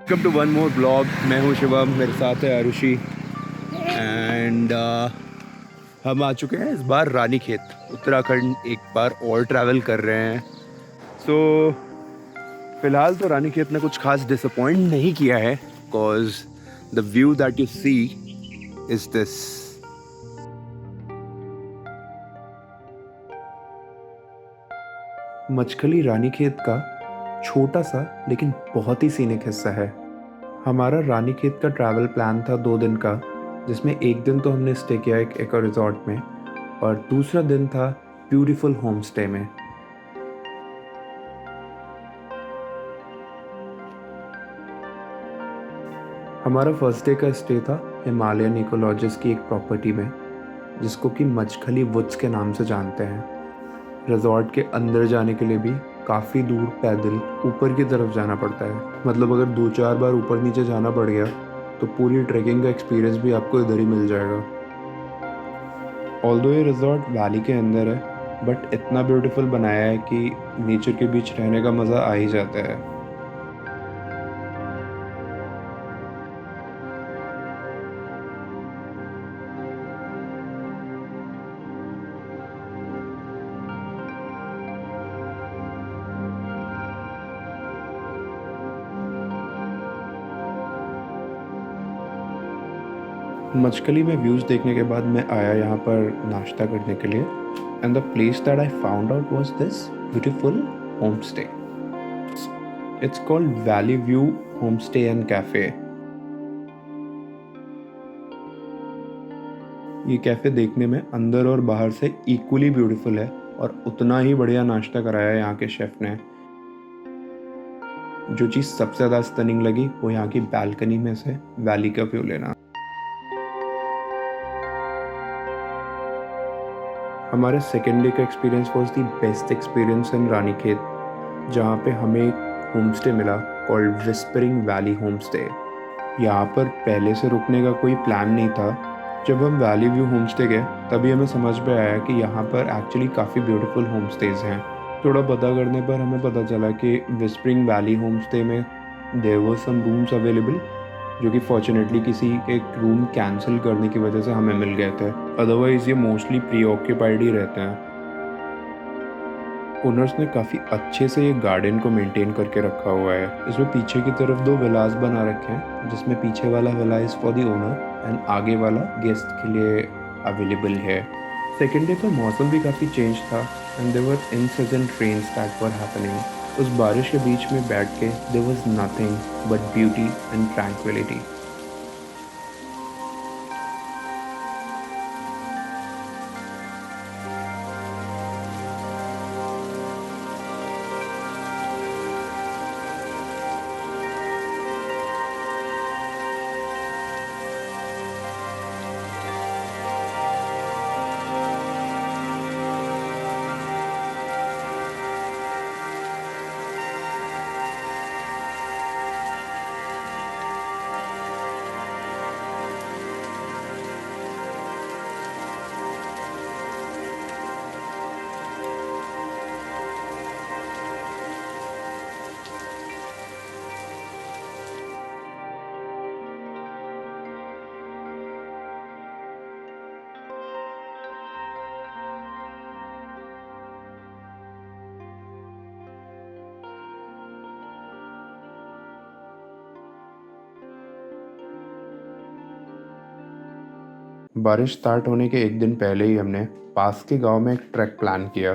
Welcome to one more blog. मैं हूँ शिवम, मेरे साथ है आरुषि एंड हम आ चुके हैं इस बार रानीखेत उत्तराखंड एक बार और ट्रैवल कर रहे हैं। सो फिलहाल तो रानीखेत ने कुछ खास डिसअपॉइंट नहीं किया है, because the view that you see is this. Machkhali Ranikhet का छोटा सा लेकिन बहुत ही सीनिक हिस्सा है। हमारा रानीखेत का ट्रैवल प्लान था 2 दिन का, जिसमें एक दिन तो हमने स्टे किया एक इको रिजॉर्ट में और दूसरा दिन था ब्यूटीफुल होम स्टे में। हमारा फर्स्ट डे का स्टे था हिमालयन इकोलॉजिस्ट की एक प्रॉपर्टी में, जिसको कि मचखली वुड्स के नाम से जानते हैं। रिजॉर्ट के अंदर जाने के लिए भी काफ़ी दूर पैदल ऊपर की तरफ जाना पड़ता है। मतलब अगर 2-4 बार ऊपर नीचे जाना पड़ गया तो पूरी ट्रैकिंग का एक्सपीरियंस भी आपको इधर ही मिल जाएगा। ऑल्दो ये रिजॉर्ट वैली के अंदर है, बट इतना ब्यूटीफुल बनाया है कि नेचर के बीच रहने का मज़ा आ ही जाता है। मचकली में व्यूज़ देखने के बाद मैं आया यहाँ पर नाश्ता करने के लिए, and the place that I found out was this beautiful home stay. It's called valley view home stay and cafe. ये कैफ़े देखने में अंदर और बाहर से इक्वली ब्यूटीफुल है और उतना ही बढ़िया नाश्ता कराया है यहाँ के शेफ़ ने। जो चीज़ सबसे ज़्यादा स्टनिंग लगी वो यहाँ की बालकनी में से वैली का व्यू लेना। हमारे सेकेंड डे का experience was the best experience in Ranikhet, जहाँ पे हमें एक होम स्टे मिला called whispering Valley home stay. यहाँ पर पहले से रुकने का कोई प्लान नहीं था। जब हम वैली व्यू होम स्टे गए तभी हमें समझ में आया कि यहाँ पर एक्चुअली काफ़ी ब्यूटीफुल होम स्टेज हैं। थोड़ा पता करने पर हमें पता चला कि विस्परिंग वैली होम स्टे में there were some rooms available, जो कि फॉर्चुनेटली किसी एक रूम कैंसिल करने की वजह से हमें मिल गए थे। अदरवाइज़ ये मोस्टली प्री ऑक्यूपाइड ही रहते हैं। ओनर्स ने काफ़ी अच्छे से ये गार्डन को मेंटेन करके रखा हुआ है। इसमें पीछे की तरफ 2 विलास बना रखे हैं, जिसमें पीछे वाला villa is for the owner and आगे वाला गेस्ट के लिए अवेलेबल है। सेकेंड डे पर मौसम भी काफ़ी चेंज था and there were incident rains that were happening. उस बारिश के बीच में बैठ के there was nothing but beauty and tranquillity. बारिश स्टार्ट होने के एक दिन पहले ही हमने पास के गांव में एक ट्रैक प्लान किया।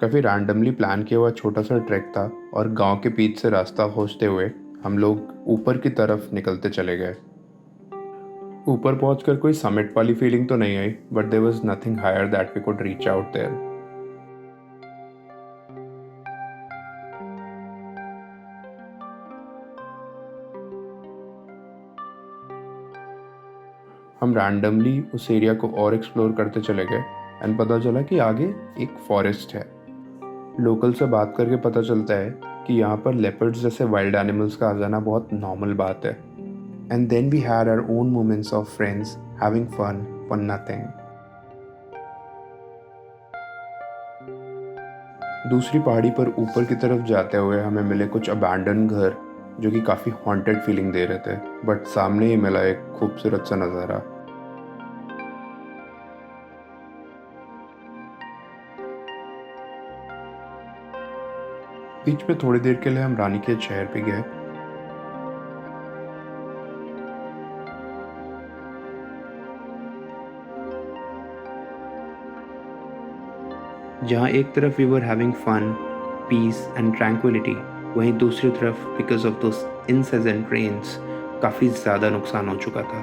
काफ़ी रैंडमली प्लान किया हुआ छोटा सा ट्रैक था और गांव के बीच से रास्ता खोजते हुए हम लोग ऊपर की तरफ निकलते चले गए। ऊपर पहुंचकर कोई समिट वाली फीलिंग तो नहीं आई, but there was nothing higher that we could reach out there. हम रैंडमली उस एरिया को और एक्सप्लोर करते चले गए एंड पता चला कि आगे एक फॉरेस्ट है। लोकल से बात करके पता चलता है कि यहाँ पर लेपर्ड्स जैसे वाइल्ड एनिमल्स का आ जाना बहुत नॉर्मल बात है। And then we had our own moments of friends having fun for nothing. दूसरी पहाड़ी पर ऊपर की तरफ जाते हुए हमें मिले कुछ अबैंडन घर जो कि काफ़ी हॉन्टेड फीलिंग दे रहे थे, बट सामने ही मिला एक खूबसूरत सा नज़ारा। बीच में थोड़ी देर के लिए हम रानीखेत शहर पे गए। जहाँ एक तरफ we were having fun, peace and tranquillity, वहीं दूसरी तरफ because of those incessant rains काफ़ी ज़्यादा नुकसान हो चुका था।